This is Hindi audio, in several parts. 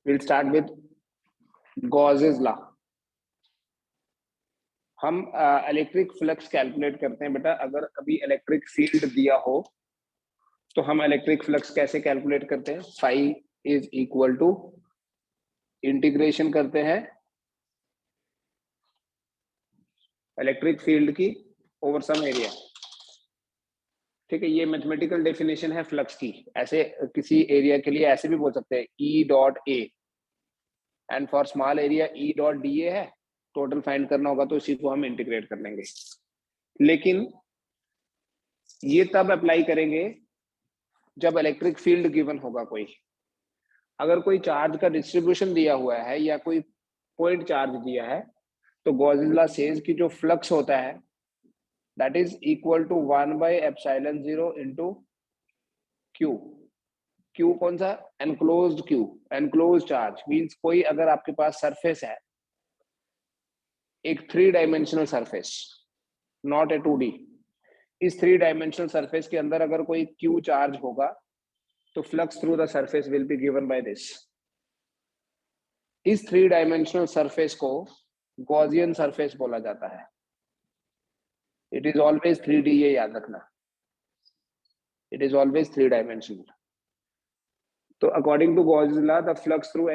Will start with Gauss's law. हम इलेक्ट्रिक फ्लक्स कैलकुलेट करते हैं बेटा। अगर कभी इलेक्ट्रिक फील्ड दिया हो तो हम इलेक्ट्रिक फ्लक्स कैसे कैलकुलेट करते हैं? Phi is equal to integration करते हैं इलेक्ट्रिक फील्ड की ओवर सम एरिया। ठीक है, ये मैथमेटिकल डेफिनेशन है फ्लक्स की। ऐसे किसी एरिया के लिए ऐसे भी बोल सकते हैं E dot A, and for small area E dot D A है। टोटल फाइंड करना होगा तो इसी को हम इंटीग्रेट कर लेंगे। लेकिन ये तब अप्लाई करेंगे जब इलेक्ट्रिक फील्ड गिवन होगा कोई। अगर कोई चार्ज का डिस्ट्रीब्यूशन दिया हुआ है या कोई पॉइंट चार्ज दिया है तो गॉसेस लॉ सेज कि जो फ्लक्स होता है that is equal to 1/ε0 into Q. Q कौन सा? Enclosed Q, enclosed charge means कोई अगर आपके पास सरफेस है, एक 3 dimensional surface, not a 2D। इस 3 डायमेंशनल सरफेस के अंदर अगर कोई क्यू चार्ज होगा तो flux through the surface will be given by this. इस 3 डायमेंशनल सरफेस को गॉसियन सरफेस बोला जाता है। इट इज ऑलवेज 3D, ये याद रखना। It is always 3 dimensional. तो according to Gauss's law the flux through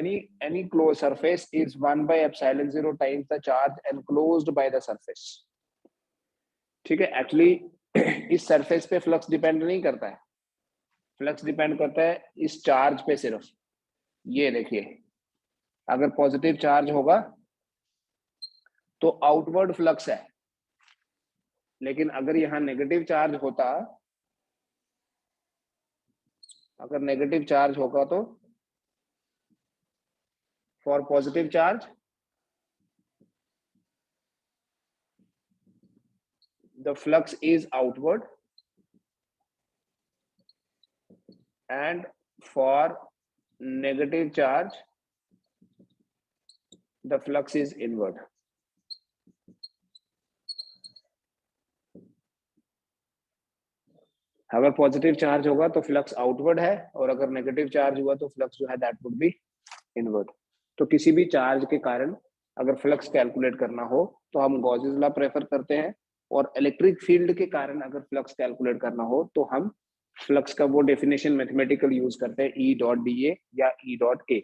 any closed surface is 1/ε0 times the charge enclosed by the surface। ठीक है, एक्चुअली इस सरफेस पे फ्लक्स डिपेंड नहीं करता है। फ्लक्स डिपेंड करता है इस चार्ज पे सिर्फ। ये देखिए, अगर पॉजिटिव चार्ज होगा तो आउटवर्ड फ्लक्स है, लेकिन अगर यहाँ नेगेटिव चार्ज होता, अगर नेगेटिव चार्ज होगा तो for positive charge the flux is outward and for negative charge the flux is inward। अगर पॉजिटिव चार्ज होगा तो फ्लक्स आउटवर्ड है, और अगर नेगेटिव चार्ज हुआ तो फ्लक्स जो है दैट वुड बी इनवर्ड। तो किसी भी चार्ज के कारण अगर फ्लक्स कैलकुलेट करना हो तो हम गॉसेस लॉ प्रेफर करते हैं, और इलेक्ट्रिक फील्ड के कारण अगर फ्लक्स कैलकुलेट करना हो तो हम फ्लक्स का वो डेफिनेशन मैथमेटिकल यूज करते हैं ई डॉट डी ए या ई डॉट ए।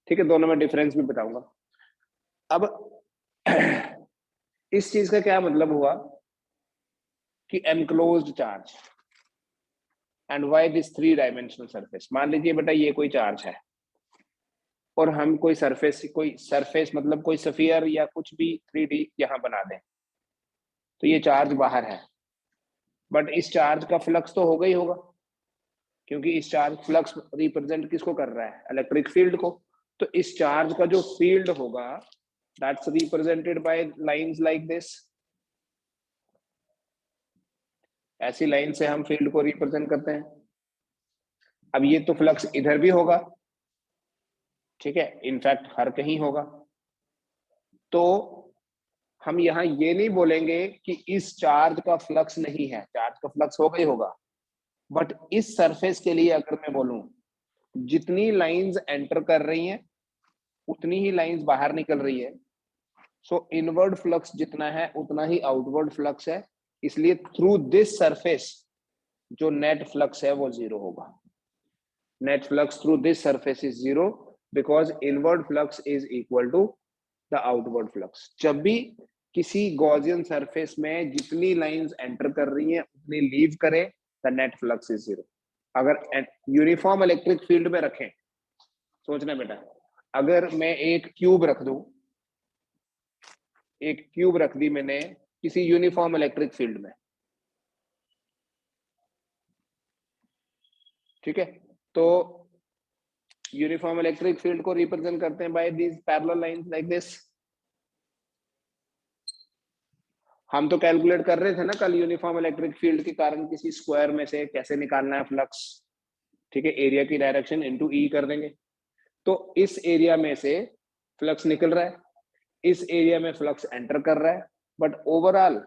ठीक है, दोनों में डिफरेंस भी बताऊंगा। अब इस चीज का क्या मतलब हुआ कि enclosed charge and why this 3 dimensional surface. मान लीजिए बेटा ये कोई चार्ज है और हम कोई सरफेस मतलब कोई स्फीयर या कुछ भी 3D यहाँ बना दें, तो ये चार्ज बाहर है, बट इस चार्ज का फ्लक्स तो होगा ही होगा, क्योंकि इस चार्ज फ्लक्स रिप्रेजेंट किसको कर रहा है? इलेक्ट्रिक फील्ड को। तो इस चार्ज का जो फील्ड होगा that's represented by lines like this. ऐसी लाइन से हम फील्ड को रिप्रेजेंट करते हैं। अब ये तो फ्लक्स इधर भी होगा, ठीक है, इनफैक्ट हर कहीं होगा। तो हम यहाँ ये नहीं बोलेंगे कि इस चार्ज का फ्लक्स नहीं है, चार्ज का फ्लक्स होगा ही होगा, बट इस सरफेस के लिए अगर मैं बोलूं जितनी लाइंस एंटर कर रही हैं उतनी ही लाइंस बाहर निकल रही है, सो इनवर्ड फ्लक्स जितना है उतना ही आउटवर्ड फ्लक्स है, इसलिए थ्रू दिस सरफेस जो नेट फ्लक्स है वो 0 होगा। Net flux through this surface is 0 because inward flux is equal to the outward flux. जब भी किसी गॉसियन सरफेस में जितनी लाइंस एंटर कर रही हैं उतनी लीव करें, द नेट फ्लक्स इज 0। अगर यूनिफॉर्म इलेक्ट्रिक फील्ड में रखें, सोचना बेटा, अगर मैं एक क्यूब रख दूं, एक क्यूब रख दी मैंने किसी यूनिफॉर्म इलेक्ट्रिक फील्ड में, ठीक है, तो यूनिफॉर्म इलेक्ट्रिक फील्ड को रिप्रेजेंट करते हैं by these parallel lines like this. हम तो कैलकुलेट कर रहे थे ना कल यूनिफॉर्म इलेक्ट्रिक फील्ड के कारण किसी स्क्वायर में से कैसे निकालना है फ्लक्स। ठीक है, एरिया की डायरेक्शन इनटू ई कर देंगे। तो इस एरिया में से फ्लक्स निकल रहा है, इस एरिया में फ्लक्स एंटर कर रहा है, बट ओवरऑल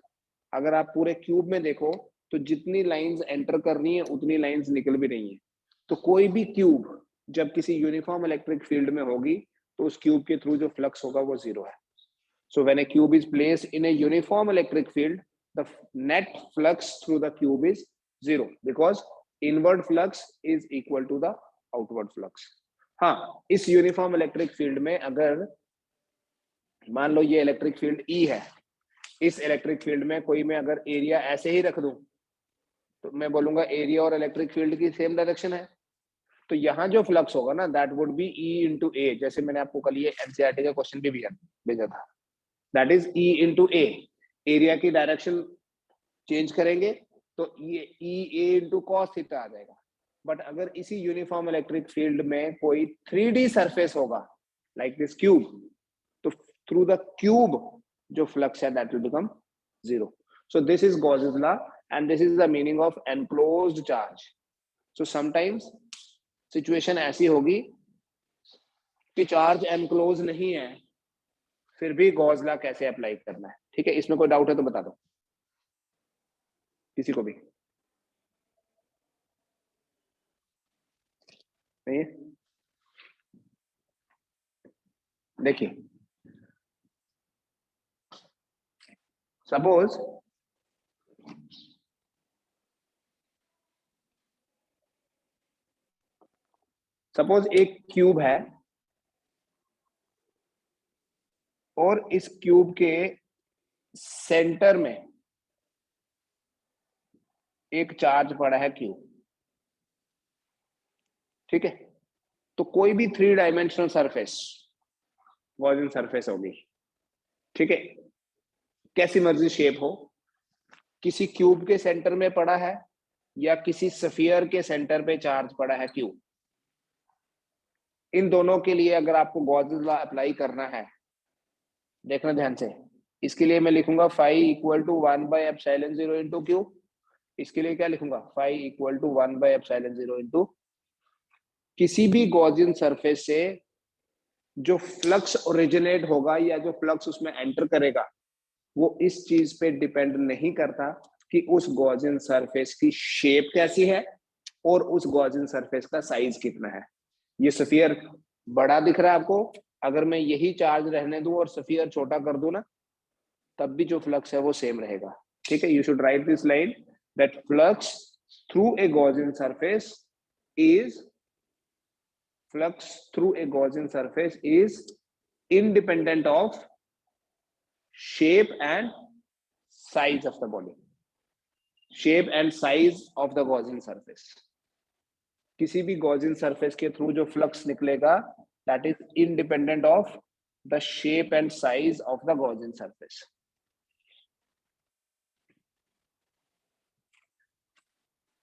अगर आप पूरे क्यूब में देखो तो जितनी लाइंस एंटर कर रही हैं उतनी लाइंस निकल भी रही हैं। तो कोई भी क्यूब जब किसी यूनिफॉर्म इलेक्ट्रिक फील्ड में होगी तो उस क्यूब के थ्रू जो फ्लक्स होगा वो जीरो है. So when a cube is placed in a uniform electric field, the net flux through the cube is zero because inward flux is equal to the outward flux. हाँ, इस यूनिफॉर्म इलेक्ट्रिक फील्ड में अगर मान लो ये इलेक्ट्रिक फील्ड E है, इस इलेक्ट्रिक फील्ड में कोई मैं अगर एरिया ऐसे ही रख दूं तो मैं बोलूंगा एरिया और इलेक्ट्रिक फील्ड की सेम डायरेक्शन है. तो यहाँ जो फ्लक्स होगा ना that would be E into A. जैसे मैंने आपको कल ये एनसीईआरटी का क्वेश्चन भी भेजा था. That is E into A. Area की डायरेक्शन चेंज करेंगे तो ये E A into cos theta आ जाएगा. बट अगर इसी यूनिफॉर्म इलेक्ट्रिक फील्ड में कोई 3D सरफेस होगा लाइक दिस क्यूब, तो थ्रू द क्यूब जो फ्लक्स है that will become zero. So this is Gauss's law and this is the meaning of enclosed charge. So sometimes situation ऐसी होगी कि चार्ज एनक्लोज नहीं है, फिर भी गॉस लॉ कैसे अप्लाई करना है. ठीक है, इसमें कोई डाउट है तो बता दो किसी को भी. नहीं है? देखिए सपोज एक क्यूब है और इस क्यूब के सेंटर में एक चार्ज पड़ा है क्यू. ठीक है, तो कोई भी 3 डायमेंशनल सरफेस गॉसियन सरफेस होगी. ठीक है, कैसी मर्जी शेप हो, किसी क्यूब के सेंटर में पड़ा है या किसी स्फीयर के सेंटर पे चार्ज पड़ा है क्यू. इन दोनों के लिए अगर आपको गॉसियन लॉ अप्लाई करना है, देखना ध्यान से, इसके लिए मैं लिखूंगा फाई इक्वल टू 1/एप्सिलॉन 0 इंटू क्यू. इसके लिए क्या लिखूंगा, फाई इक्वल टू 1/एप्सिलॉन 0 इंटू किसी भी गॉसियन सरफेस से जो फ्लक्स ओरिजिनेट होगा या जो फ्लक्स उसमें एंटर करेगा वो इस चीज पे डिपेंड नहीं करता कि उस गॉसियन सरफेस की शेप कैसी है और उस गॉसियन सरफेस का साइज कितना है. ये स्फीयर बड़ा दिख रहा है आपको, अगर मैं यही चार्ज रहने दूं और स्फीयर छोटा कर दूं ना, तब भी जो फ्लक्स है वो सेम रहेगा. ठीक है, you should write this line that flux through a Gaussian surface is flux through a Gaussian surface is independent of shape and size of the body. Shape and size of the Gaussian surface. किसी भी Gaussian surface के थ्रू जो फ्लक्स निकलेगा that is independent of the shape and size of the Gaussian surface.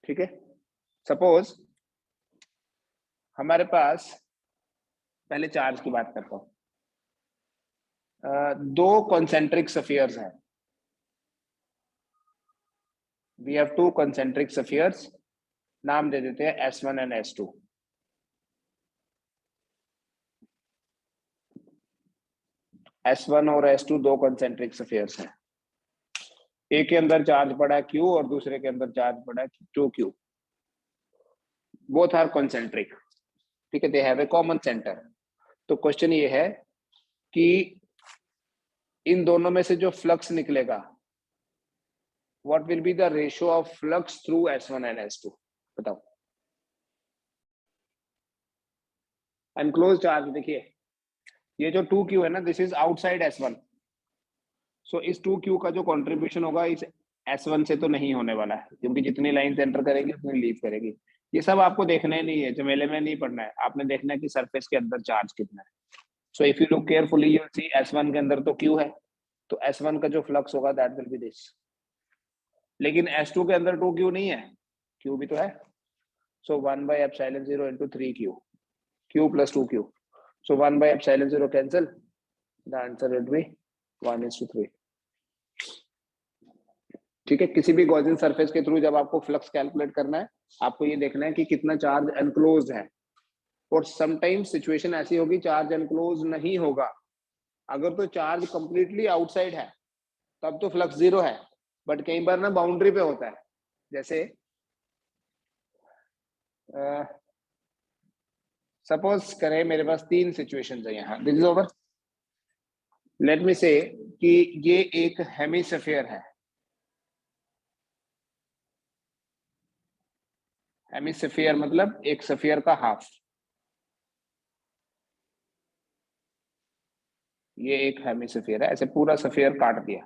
ठीक है, सपोज हमारे पास, पहले चार्ज की बात करता हूं, दो कॉन्सेंट्रिक स्फीयर्स हैं. वी हैव 2 कॉन्सेंट्रिक स्फीयर्स, नाम दे देते हैं S1 एंड S2. S1 और S2 दो कॉन्सेंट्रिक स्फीयर्स हैं. एक के अंदर चार्ज पड़ा है Q और दूसरे के अंदर चार्ज पड़ा है 2Q. Both are concentric. ठीक है, they have a common centre. तो क्वेश्चन ये है कि इन दोनों में से जो फ्लक्स निकलेगा what will be the ratio of flux through S1 and S2. बताओ. एनक्लोज चार्ज, देखिए ये जो 2Q है ना, दिस इज आउटसाइड S1. सो इस 2Q का जो कंट्रीब्यूशन होगा इस S1 से तो नहीं होने वाला है, क्योंकि जितनी लाइन एंटर करेगी उतनी लीव करेगी. ये सब आपको देखना ही नहीं है, जमेले में नहीं पढ़ना है, आपने देखना है कि सरफेस के अंदर चार्ज कितना है. So if you look carefully you see S1 के अंदर तो Q है, तो S1 का जो फ्लक्स होगा दैट विल बी दिस. लेकिन S2 के अंदर 2Q नहीं है, Q भी तो है. सो 1/एप्सिलॉन 0 into 3Q, Q plus 2Q. So 1/एप्सिलॉन 0 cancel. The answer will be 1:3. ठीक है, किसी भी गॉसियन सरफेस के थ्रू जब आपको फ्लक्स कैलकुलेट करना है, आपको ये देखना है कि कितना चार्ज एनक्लोज है. और समटाइम्स सिचुएशन ऐसी होगी चार्ज एनक्लोज नहीं होगा. अगर तो चार्ज कंप्लीटली आउटसाइड है तब तो फ्लक्स 0 है, बट कई बार ना बाउंड्री पे होता है. जैसे सपोज करें मेरे पास 3 सिचुएशंस है यहाँ, this is over. Let me से कि ये एक हेमिस्फीयर है, हेमिस्फीयर मतलब एक स्फीयर का हाफ, ये एक हेमिस्फीयर है, ऐसे पूरा स्फीयर काट दिया,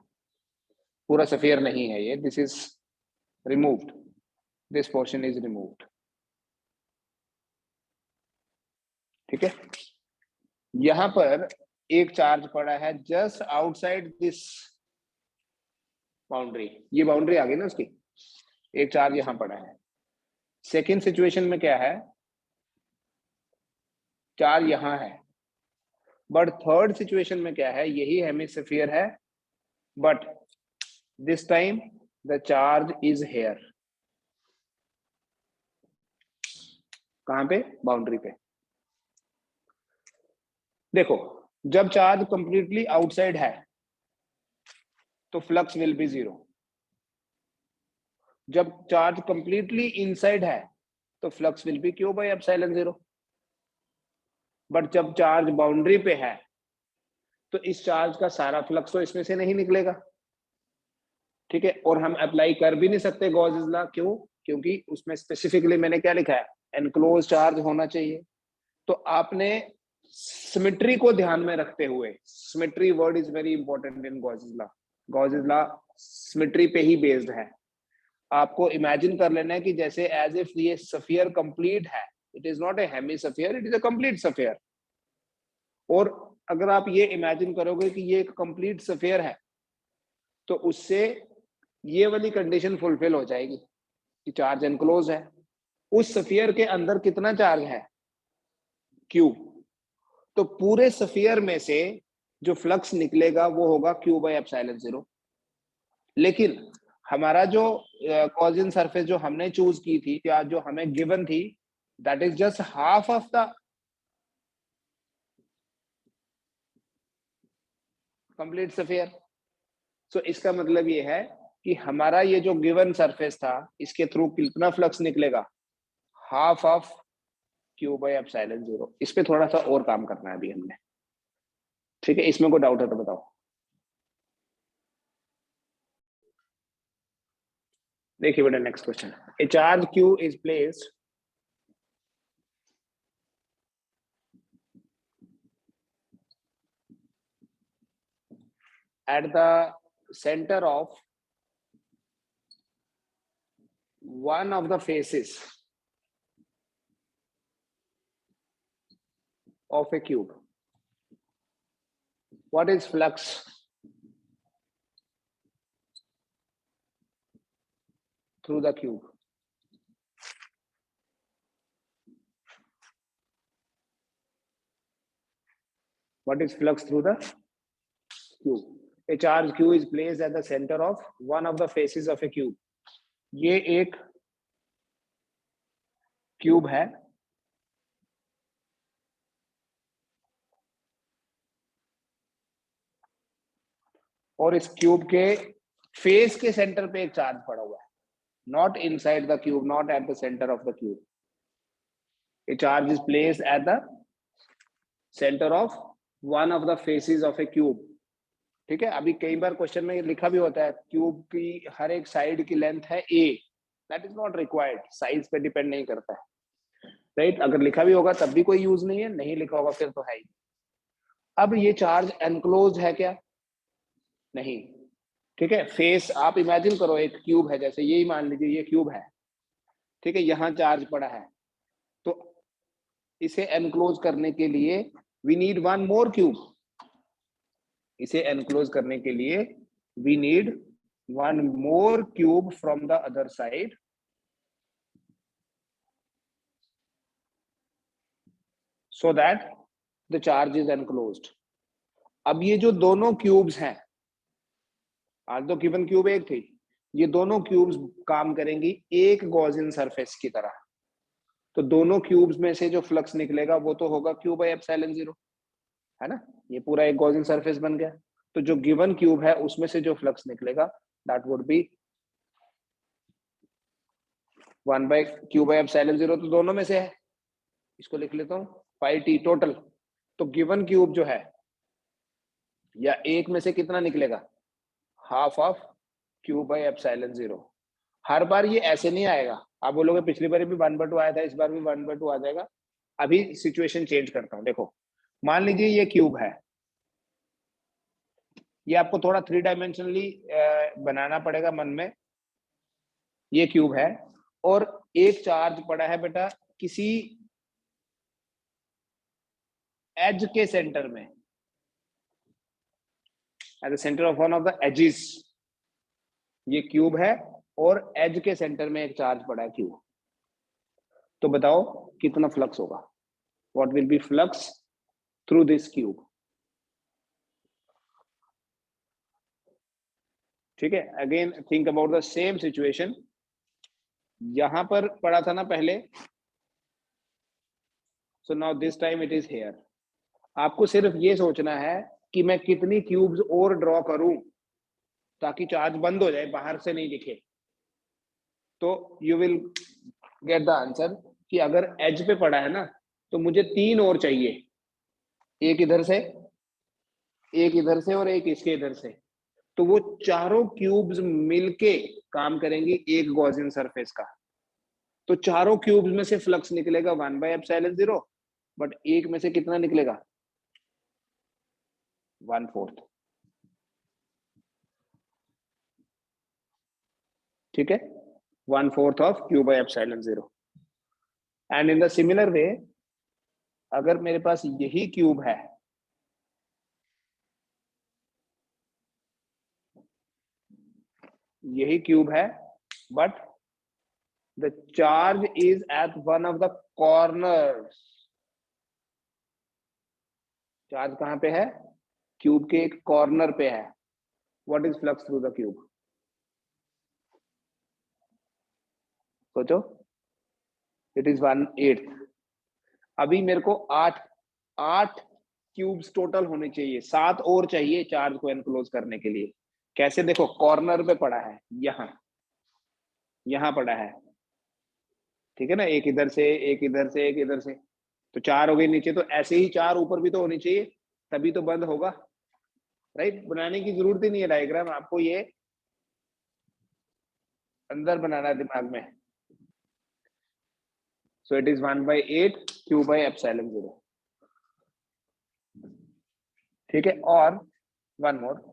पूरा स्फीयर नहीं है ये, this is removed, this portion is removed, ठीक है। यहां पर एक चार्ज पड़ा है जस्ट आउटसाइड दिस बाउंड्री, ये बाउंड्री आ गई ना उसकी, एक चार्ज यहां पड़ा है। सेकेंड सिचुएशन में क्या है, चार्ज यहां है, बट थर्ड सिचुएशन में क्या है, यही हेमिस्फीयर है, but this time the charge is here, कहां पे, बाउंड्री पे। देखो जब चार्ज कंप्लीटली आउटसाइड है तो फ्लक्स विल बी 0, जब चार्ज कंप्लीटली इनसाइड है तो flux will B Q by epsilon 0। But जब चार्ज बाउंड्री पे है तो इस चार्ज का सारा फ्लक्स तो इसमें से नहीं निकलेगा, ठीक है। और हम अप्लाई कर भी नहीं सकते गॉसेस लॉ, क्यों, क्योंकि उसमें स्पेसिफिकली मैंने क्या लिखा है, एनक्लोज चार्ज होना चाहिए। तो आपने सिमेट्री को ध्यान में रखते हुए, symmetry word is very important in Gauss's law, Gauss's law symmetry पे ही बेस्ड है। आपको इमेजिन कर लेना है कि जैसे एज इफ ये स्फीयर कंप्लीट है, it is not a hemisphere, it is a complete sphere. और अगर आप ये इमेजिन करोगे कि ये एक कंप्लीट स्फीयर है तो उससे ये वाली कंडीशन फुलफिल हो जाएगी कि चार्ज एनक्लोज है। उस स्फीयर के अंदर कितना चार्ज है, Q, तो पूरे स्फीयर में से जो फ्लक्स निकलेगा वो होगा Q बाय एप्सिलॉन 0। लेकिन हमारा जो गॉसियन सरफेस जो हमने चूज की थी या जो हमें गिवन थी, that is just half of the complete sphere. So इसका मतलब ये है कि हमारा ये जो गिवन सरफेस था, इसके थ्रू कितना फ्लक्स निकलेगा, half of Q by epsilon 0। इस पे थोड़ा सा और काम करना है अभी हमने, ठीक है। इसमें कोई डाउट है तो बताओ। देखिए बेटा next question, A charge Q is placed at the center of one of the faces of a cube. What is flux? Through the cube. What is flux through the cube? A charge Q is placed at the center of one of the faces of a cube. ये एक क्यूब है, और इस क्यूब के फेस के सेंटर पे एक चार्ज पड़ा हुआ है, not inside the cube, not at the center of the cube. A charge is placed at the center of one of the faces of a cube. ठीक है। अभी कई बार क्वेश्चन में लिखा भी होता है क्यूब की हर एक साइड की लेंथ है a, that is not required, size पे डिपेंड नहीं करता है, राइट। अगर लिखा भी होगा तब भी कोई यूज नहीं है, नहीं लिखा होगा फिर तो है ही। अब ये चार्ज एनक्लोज है क्या, नहीं, ठीक है। फेस आप इमेजिन करो एक क्यूब है, जैसे यही मान लीजिए ये क्यूब है, ठीक है, यहाँ चार्ज पड़ा है, तो इसे एनक्लोज करने के लिए we need one more cube, इसे एनक्लोज करने के लिए we need one more cube from the other side, so that the charge is enclosed. अब ये जो दोनों क्यूब्स हैं, आज तो गिवन क्यूब एक थी, ये दोनों क्यूब्स काम करेंगी एक गॉसियन सरफेस की तरह। तो दोनों क्यूब्स में से जो फ्लक्स निकलेगा वो तो होगा Q बाय एप्सिलॉन 0, है ना। ये पूरा एक गॉसियन सरफेस बन गया, तो जो गिवन क्यूब है उसमें से जो फ्लक्स निकलेगा that would be 1 by Q by epsilon 0। तो दोनों में से है, इसको लिख लेता हूँ 5t टोटल। तो गिवन क्यूब जो है, या एक में से कितना निकलेगा, half of Q by epsilon 0। हर बार ये ऐसे नहीं आएगा, आप बोलोगे पिछली बार भी 1/2 आया था, इस बार भी 1/2 आ जाएगा। अभी सिचुएशन चेंज करता हूं, देखो मान लीजिए ये क्यूब है, ये आपको थोड़ा 3 डायमेंशनली बनाना पड़ेगा मन में। ये क्यूब है और एक चार्ज पड़ा है बेटा किसी एज के सेंटर में, at the centre of one of the edges. ये क्यूब है और एज के सेंटर में एक चार्ज पड़ा है क्यूब। तो बताओ कितना फ्लक्स होगा, what will be flux through this cube. ठीक है, again think about the same situation. यहां पर पड़ा था ना पहले, so now this time it is here. आपको सिर्फ ये सोचना है कि मैं कितनी क्यूब्स और ड्रॉ करूं ताकि चार्ज बंद हो जाए, बाहर से नहीं दिखे। तो you will get the answer कि अगर एज पे पड़ा है ना, तो मुझे 3 और चाहिए, एक इधर से, एक इधर से और एक इसके इधर से। तो वो चारों क्यूब्स मिलके काम करेंगी एक गॉसियन सरफेस का। तो चारों क्यूब्स में से फ्लक्स निकलेगा 1/ε0, बट एक में से कितना निकलेगा, 1/4। ठीक है, 1/4 of Q/ε0। And in the similar way, अगर मेरे पास यही क्यूब है, यही क्यूब है, but the charge is at one of the corners. Charge कहां पे है, क्यूब के एक कॉर्नर पे है। What is flux through the cube, सोचो। It is 1/8। अभी मेरे को 8 क्यूब्स टोटल होने चाहिए, 7 और चाहिए चार्ज को एनक्लोज करने के लिए। कैसे, देखो कॉर्नर पे पड़ा है, यहां पड़ा है, ठीक है ना, एक इधर से, एक इधर से, एक इधर से, तो 4 हो गए नीचे। तो ऐसे ही 4 ऊपर भी तो होनी चाहिए, तभी तो बंद होगा, राइट। बनाने की जरूरत ही नहीं है डायग्राम, आपको ये अंदर बनाना है दिमाग में। सो इट इज 1/8 Q/ε0। ठीक है, और वन मोर,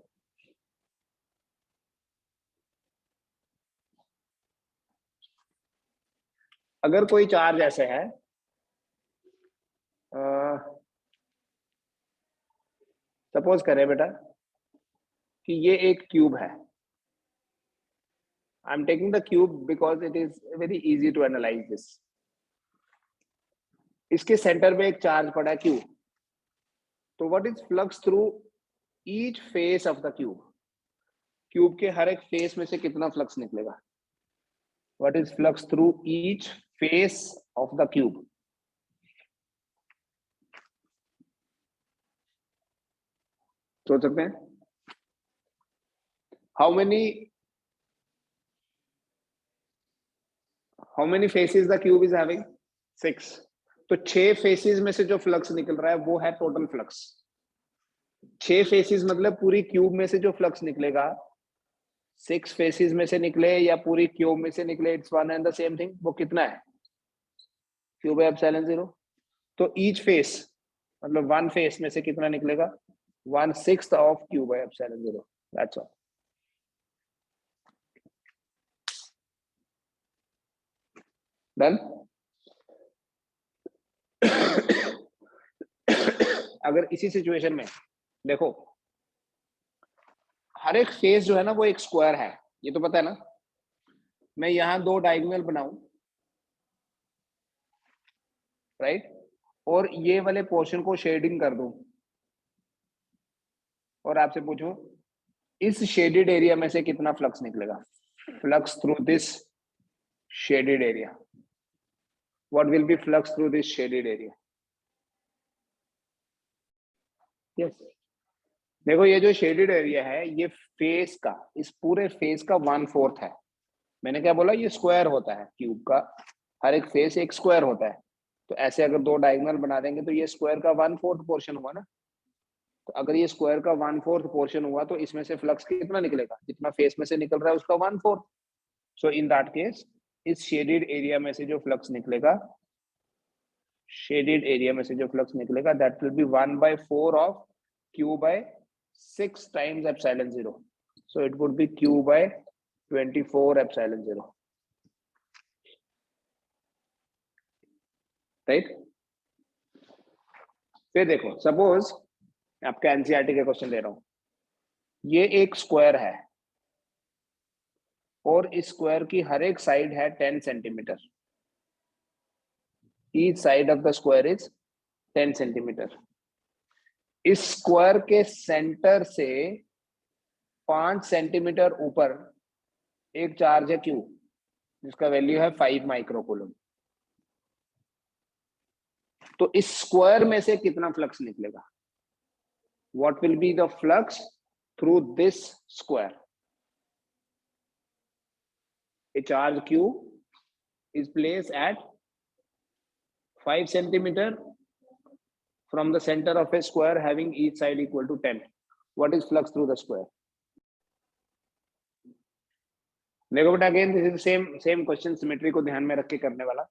अगर कोई चार्ज ऐसे है, सपोज करें बेटा कि ये एक क्यूब है। I am taking the cube because it is very easy to analyse this. इसके सेंटर में एक चार्ज पड़ा है क्यूब। तो what is flux through each face of the cube, cube के हर एक फेस में से कितना फ्लक्स निकलेगा। What is flux through each face of the cube. सोच सकते हैं, how many faces the cube is having, 6। तो 6 फेसेस में से जो फ्लक्स निकल रहा है वो है टोटल फ्लक्स। 6 फेसेस मतलब पूरी क्यूब में से जो फ्लक्स निकलेगा, 6 फेसेस में से निकले या पूरी क्यूब में से निकले, it's one and the same thing. वो कितना है, Q/ε0। तो ईच फेस मतलब वन फेस में से कितना निकलेगा, 1/6 of Q/ε0। That's all. Done. अगर इसी सिचुएशन में देखो, हर एक फेस जो है ना वो एक स्क्वायर है, ये तो पता है ना। मैं यहां 2 डायगोनल बनाऊं, राइट, और ये वाले पोर्शन को शेडिंग कर दूं, और आपसे पूछूं इस शेडेड एरिया में से कितना फ्लक्स निकलेगा, flux through this shaded area. What will be flux through this shaded area. Yes, देखो ये जो शेडेड एरिया है, ये फेस का, इस पूरे फेस का 1/4 है। मैंने क्या बोला, ये स्क्वायर होता है क्यूब का, हर एक फेस एक स्क्वायर होता है। तो ऐसे अगर दो डायगोनल बना देंगे तो ये स्क्वायर का 1/4 पोर्शन हुआ ना। तो अगर ये स्क्वायर का 1/4 पोर्शन हुआ तो इसमें से फ्लक्स कितना निकलेगा, जितना फेस में से निकल रहा है उसका 1/4। सो इन दैट केस इस शेडेड एरिया में से जो फ्लक्स निकलेगा, शेडेड एरिया में से जो फ्लक्स निकलेगा that will be 1/4 of Q by 6 times epsilon 0. So it would be Q by 24 epsilon 0. Right. फिर देखो, सपोज आपका एनसीईआरटी का क्वेश्चन दे रहा हूं, ये एक स्क्वायर है और इस स्क्वायर की हर एक साइड है 10 centimetre. Each side of the square is 10 centimetre. इस स्क्वायर के सेंटर से 5 सेंटीमीटर ऊपर एक चार्ज है Q, जिसका वैल्यू है 5 माइक्रोकूलम। तो इस स्क्वायर में से कितना फ्लक्स निकलेगा? What will be the flux through this square? A charge Q is placed at 5 centimeter from the center of a square having each side equal to 10. What is flux through the square? देखो बेटा, again this is same question, symmetry को ध्यान में रख के करने वाला।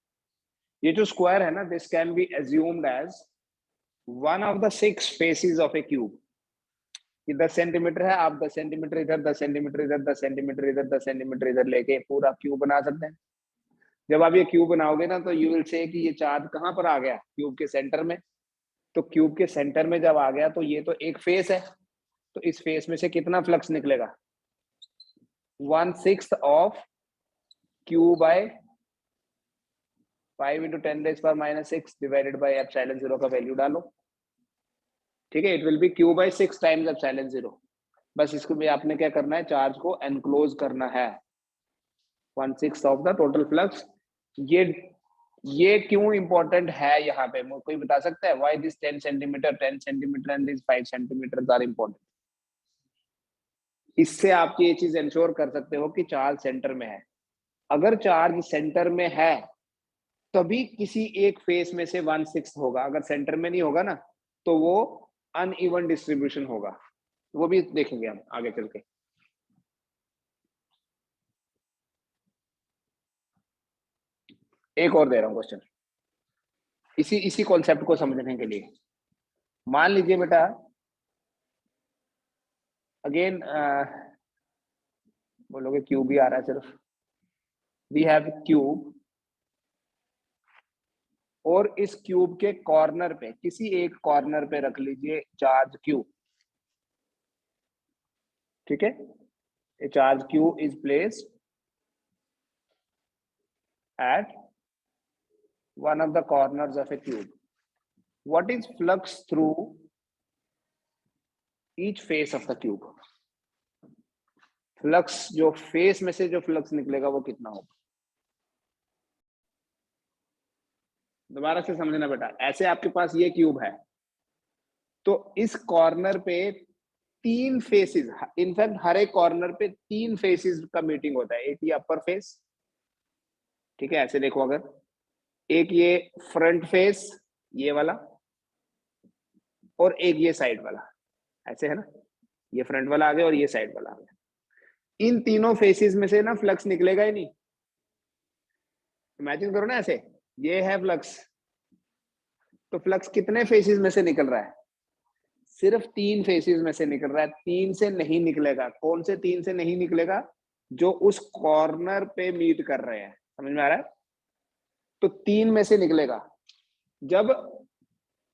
ये जो स्क्वायर है ना, this can be assumed as one of the 6 faces of a cube. कि 10 सेंटीमीटर है, आप 10 सेंटीमीटर इधर, 10 सेंटीमीटर इधर, 10 सेंटीमीटर इधर, 10 सेंटीमीटर इधर लेके पूरा क्यूब बना सकते हैं। जब आप ये क्यूब बनाओगे ना तो यू विल से कि ये चार्ज कहाँ पर आ गया, क्यूब के सेंटर में। तो क्यूब के सेंटर में जब आ गया तो ये तो एक फेस है, तो इस फेस में से कितना फ्लक्स निकलेगा? 1/6 of Q by 5 into 10⁻⁶ divided by epsilon 0 का वैल्यू डालो। ठीक है, it will be Q by 6 times epsilon 0। बस इसको भी आपने क्या करना है, चार्ज को एनक्लोज करना है। 1/6 ऑफ द टोटल फ्लक्स। ये क्यों इंपॉर्टेंट है यहाँ पे, कोई बता सकता है? Why this 10 centimetre and this 5 centimetre are important? इससे आप ये चीज इंश्योर कर सकते हो कि चार्ज सेंटर में है। अगर चार्ज सेंटर में है तभी किसी एक फेस में से 1/6 होगा। अगर सेंटर में नहीं होगा ना तो वो अनइवन डिस्ट्रीब्यूशन होगा। वो भी देखेंगे हम आगे चल के। एक और दे रहा हूं क्वेश्चन इसी कॉन्सेप्ट को समझने के लिए। मान लीजिए बेटा, अगेन बोलोगे क्यूब ही आ रहा है सिर्फ। वी हैव क्यूब और इस क्यूब के कॉर्नर पे, किसी एक कॉर्नर पे रख लीजिए चार्ज Q। ठीक है, ए charge Q is placed at one of the corners of a cube. What is flux through each face of the cube? Flux जो फेस में से जो फ्लक्स निकलेगा वो कितना होगा? दोबारा से समझना बेटा, ऐसे आपके पास ये क्यूब है तो इस कॉर्नर पे 3 फेसेस, इनफैक्ट हर एक कॉर्नर पे 3 फेसेस का मीटिंग होता है। एक ये अपर फेस, ठीक है, ऐसे देखो, अगर एक ये फ्रंट फेस ये वाला, और एक ये साइड वाला, ऐसे है ना, ये फ्रंट वाला आ गया और ये साइड वाला आ गया। इन तीनों फेसेस में से ना फ्लक्स निकलेगा ही नहीं। इमेजिन करो ना, ऐसे ये है फ्लक्स, तो फ्लक्स कितने फेसेस में से निकल रहा है? सिर्फ 3 फेसेस में से निकल रहा है। 3 से नहीं निकलेगा। कौन से 3 से नहीं निकलेगा? जो उस कॉर्नर पे मीट कर रहे हैं। समझ में आ रहा है? तो 3 में से निकलेगा। जब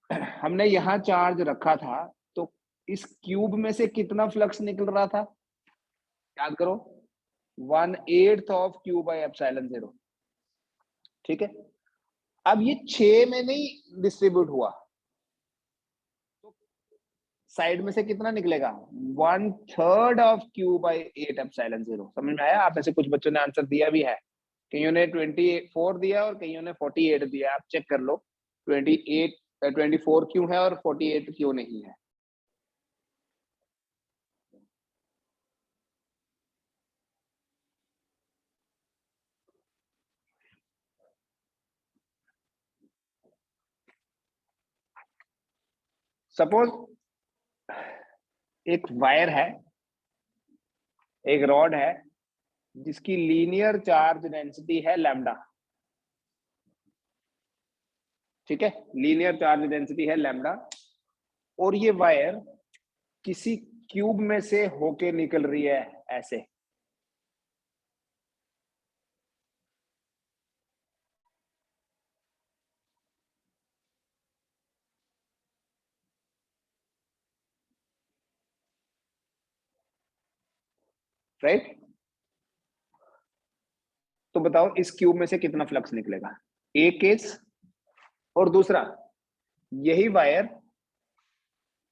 हमने यहां चार्ज रखा था तो इस क्यूब में से कितना फ्लक्स निकल रहा था? याद करो, 1/8 ऑफ Q by एप्सिलॉन 0। ठीक है, अब ये 6 में नहीं डिस्ट्रीब्यूट हुआ तो साइड में से कितना निकलेगा? 1/3 ऑफ Q by 8 एप्सिलॉन 0। समझ में आया? आप में से कुछ बच्चों ने आंसर दिया भी है, कईयों ने 24 दिया और कईयों ने 48 दिया। आप चेक कर लो 24 क्यों है और 48 क्यों नहीं है। सपोज एक वायर है, एक रॉड है जिसकी लीनियर चार्ज डेंसिटी है लैम्डा, ठीक है, लीनियर चार्ज डेंसिटी है लैम्डा, और ये वायर किसी क्यूब में से होके निकल रही है ऐसे, राइट। तो बताओ इस क्यूब में से कितना फ्लक्स निकलेगा, एक केस। और दूसरा, यही वायर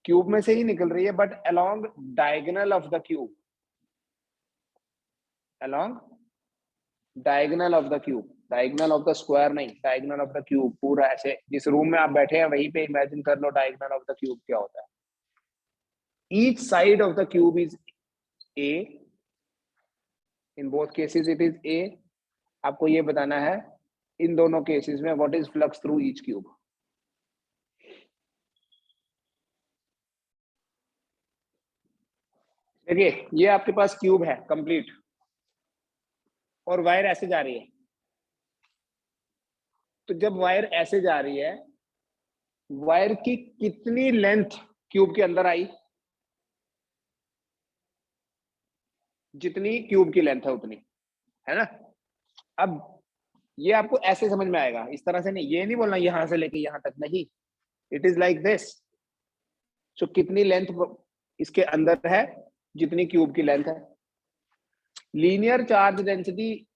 क्यूब में से ही निकल रही है but along diagonal of the cube, along diagonal of the cube, diagonal of the square नहीं, डायगोनल ऑफ द क्यूब, पूरा ऐसे जिस रूम में आप बैठे हैं वहीं पे इमेजिन कर लो डायगोनल ऑफ द क्यूब क्या होता है। Each side of the cube is a, in both cases it is a. आपको ये बताना है इन दोनों केसेस में what is flux through each cube. देखिए ये आपके पास क्यूब है कंप्लीट, और वायर ऐसे जा रही है। तो जब वायर ऐसे जा रही है, वायर की कितनी लेंथ क्यूब के अंदर आई, जितनी क्यूब की लेंथ है उतनी, है ना। अब ये आपको ऐसे समझ में आएगा, इस तरह से नहीं, ये नहीं बोलना यहां से लेके यहां तक, नहीं, इट इज लाइक दिस। सो कितनी लेंथ इसके अंदर है, जितनी क्यूब की लेंथ है। Linear charge density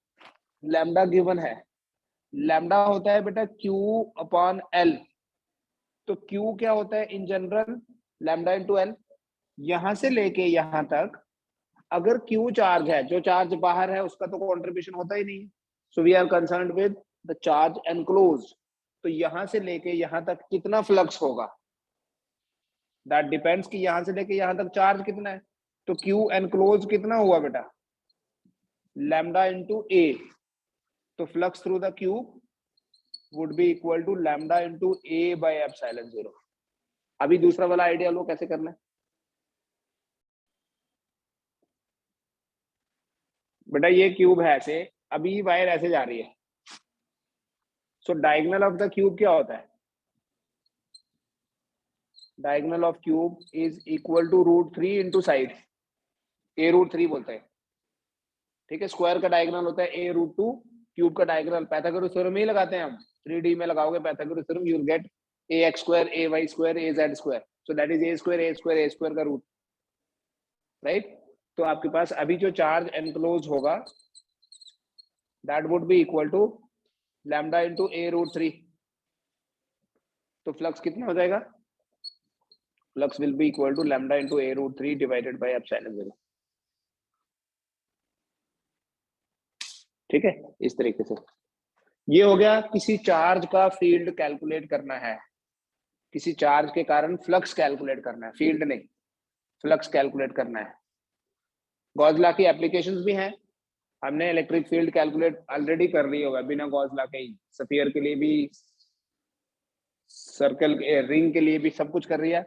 lambda given है, लैम्डा होता है बेटा क्यू अपॉन एल। तो क्यू क्या होता है in general, lambda into L. यहां से लेके यहां तक अगर क्यू चार्ज है, जो चार्ज बाहर है उसका तो कंट्रीब्यूशन होता ही नहीं। So we are concerned with the charge enclose. तो यहां से लेके यहां तक कितना फ्लक्स होगा, दैट डिपेंड्स कि यहां से लेके यहां तक चार्ज कितना है। तो क्यू एनक्लोज कितना हुआ बेटा, लैम्डा इंटू ए। तो flux through the cube would be equal to lambda into a by epsilon 0। अभी दूसरा वाला आइडिया लो कैसे करना है। बेटा ये क्यूब है ऐसे, अभी वायर ऐसे जा रही है। So diagonal of the cube क्या होता है, diagonal of cube is equal to √3 into side, a√3 बोलते हैं, ठीक है। स्क्वायर का डायगोनल होता है a√2, क्यूब का डायगोनल पाइथागोरस थ्योरम ही लगाते हैं हम, 3D में लगाओगे Pythagoras theorem, you will get ax square ay square az square, so that is a square का रूट, राइट। तो आपके पास अभी जो चार्ज एनक्लोज होगा that would be equal to lambda into a√3। तो फ्लक्स कितना हो जाएगा, flux will be equal to lambda into a√3 divided by epsilon 0, ठीक है। इस तरीके से ये हो गया, किसी चार्ज का फील्ड कैलकुलेट करना है, किसी चार्ज के कारण फ्लक्स कैलकुलेट करना है, फील्ड नहीं, फ्लक्स कैलकुलेट करना है। गॉस लॉ की एप्लीकेशंस भी हैं, हमने इलेक्ट्रिक फील्ड कैलकुलेट ऑलरेडी कर ली होगा बिना गॉस लॉ के ही, स्फीयर के लिए भी, सर्कल रिंग के लिए भी, सब कुछ कर रही है।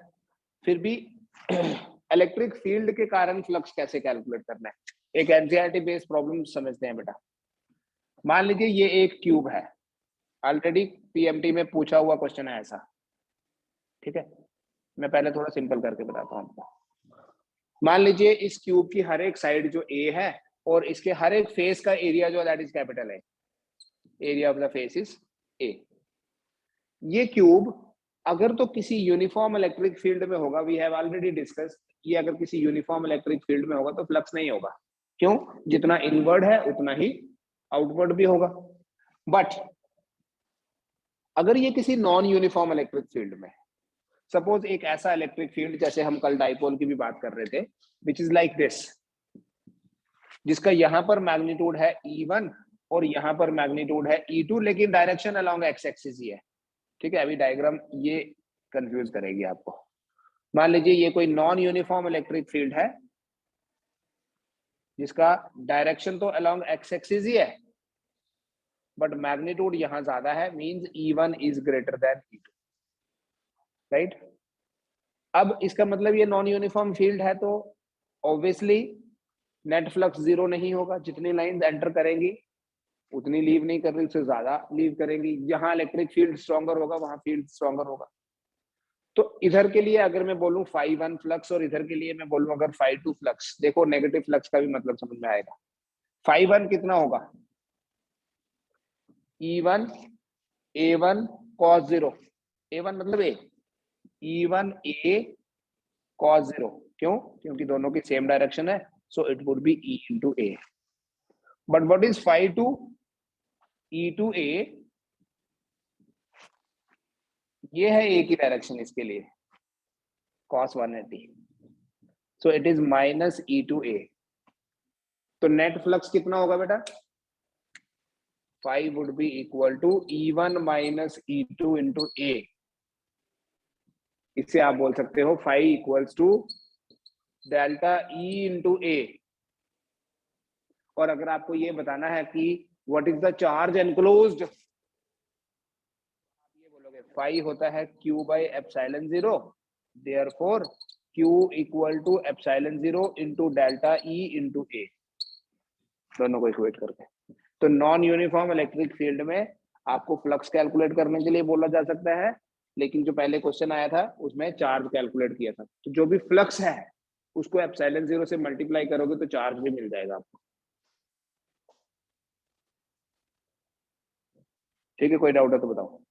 फिर भी इलेक्ट्रिक फील्ड के कारण फ्लक्स कैसे कैलकुलेट करना है, एक एनसीईआरटी बेस्ड प्रॉब्लम समझते हैं बेटा। मान लीजिए ये एक क्यूब है, ऑलरेडी पीएमटी में पूछा हुआ क्वेश्चन है ऐसा, ठीक है। मैं पहले थोड़ा सिंपल करके बताता हूँ आपको। मान लीजिए इस क्यूब की हर एक साइड जो ए है, और इसके हर एक फेस का एरिया जो दैट इज कैपिटल है, area of the face is a. ये क्यूब अगर तो किसी यूनिफॉर्म इलेक्ट्रिक फील्ड में होगा, वी हैव ऑलरेडी डिस्कस, ये अगर किसी यूनिफॉर्म इलेक्ट्रिक फील्ड में होगा तो फ्लक्स नहीं होगा, क्यों, जितना इनवर्ड है उतना ही आउटवर्ड भी होगा। बट अगर ये किसी नॉन यूनिफॉर्म इलेक्ट्रिक फील्ड में, सपोज एक ऐसा इलेक्ट्रिक फील्ड जैसे हम कल डाइपोल की भी बात कर रहे थे, विच इज लाइक दिस, जिसका यहां पर मैग्नीट्यूड है E1 और यहां पर मैग्नीट्यूड है E2, लेकिन डायरेक्शन अलोंग एक्स एक्सिस ही है, ठीक है। अभी डायग्राम ये कंफ्यूज करेगी आपको। मान लीजिए ये कोई नॉन यूनिफॉर्म इलेक्ट्रिक फील्ड है जिसका डायरेक्शन तो अलोंग एक्स एक्सिस ही है, बट मैग्नीट्यूड यहां ज्यादा है, means E1 is greater than E2, right. अब इसका मतलब ये नॉन यूनिफॉर्म फील्ड है, तो ऑब्वियसली नेट फ्लक्स जीरो नहीं होगा, जितनी लाइंस एंटर करेंगी उतनी लीव नहीं कर रही, उससे ज्यादा लीव करेंगी। जहां इलेक्ट्रिक फील्ड स्ट्रॉन्गर होगा वहां फील्ड स्ट्रॉन्गर होगा। तो इधर के लिए अगर मैं बोलूं फाई 1 फ्लक्स और इधर के लिए मैं बोलूं अगर फाई 2 फ्लक्स, देखो नेगेटिव फ्लक्स का भी मतलब समझ में आएगा। फाई 1 कितना होगा, E1 A1 cos 0, A1 मतलब A, E1 A cos 0, क्यों, क्योंकि दोनों की सेम डायरेक्शन है, so it would be E into A। But what is phi 2, E to A, ये है A की डायरेक्शन इसके लिए cos 180, so it is minus E to A। तो नेट फ्लक्स कितना होगा बेटा, phi would be equal to E1 minus E2 into A। इससे आप बोल सकते हो phi equals to delta E into A। और अगर आपको ये बताना है कि what is the charge enclosed, आप ये बोलोगे फाई होता है Q by epsilon 0, therefore Q equal to epsilon 0 into delta E into A, दोनों को इक्वेट करके। तो नॉन यूनिफॉर्म इलेक्ट्रिक फील्ड में आपको फ्लक्स कैलकुलेट करने के लिए बोला जा सकता है, लेकिन जो पहले क्वेश्चन आया था उसमें चार्ज कैलकुलेट किया था। तो जो भी फ्लक्स है उसको एप्सिलॉन 0 से मल्टीप्लाई करोगे तो चार्ज भी मिल जाएगा आपको। ठीक है, कोई डाउट है तो बताओ।